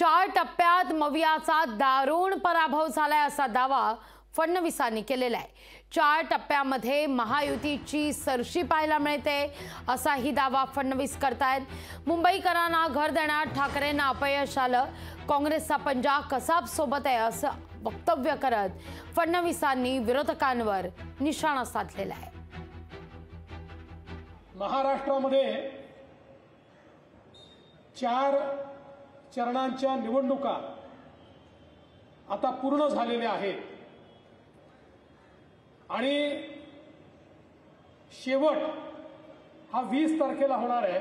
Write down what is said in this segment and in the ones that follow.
4 टप्प्यात मवियाचा दारुण पराभव झालाय असा दावा फडणवीसांनी केलेला आहे। 4 टप्प्यामध्ये महायुतीची सरशी पाहायला मिळते असाही दावा फडणवीस करतायत। मुंबईकरांना घर देण्यात ठाकरेंना अपयश आलं, काँग्रेसचा पंजा कसाब सोबत आहे असं वक्तव्य करत फडणवीसांनी विरोधकांवर निशाणा साधलेला आहे। महाराष्ट्रामध्ये 4 चरणांच्या निवडणुका आता पूर्ण झालेल्या आहेत आणि शेवट हा 20 तारखेला होणार आहे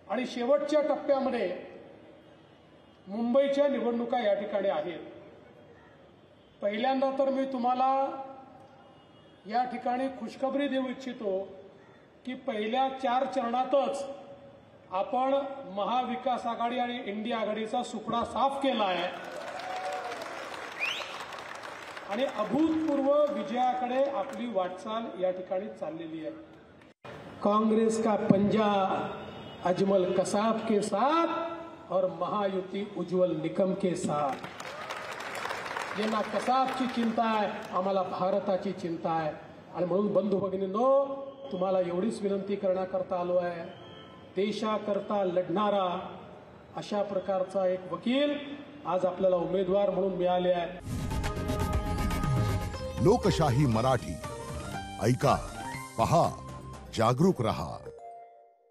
आणि शेवटच्या टप्प्यामध्ये मुंबईच्या निवडणुका या ठिकाणी आहेत। पहिल्यांदा तर मी तुम्हाला या ठिकाणी खुशखबरी देऊ इच्छितो की पहिल्या 4 चरणातच आपण महाविकास आघाडी आणि इंडिया आघाडीचा सुकडा साफ केला आहे आणि अभूतपूर्व विजयाकडे आपली वाटचाल या ठिकाणी चाललेली आहे। कांग्रेस का पंजा अजमल कसाब के साथ और महायुति उज्जवल निकम के साथ। यांना कसाबची चिंता आहे, आम्हाला भारताची चिंता आहे आणि म्हणून बंधू भगिनींनो तुम्हाला एवढीच विनंती करण्याकरता आलो आहे, देशाकरता लढणारा अशा प्रकारचा एक वकील आज आपल्याला उमेदवार म्हणून मिळाले आहे। लोकशाही मराठी ऐका, पहा, जागरूक रहा।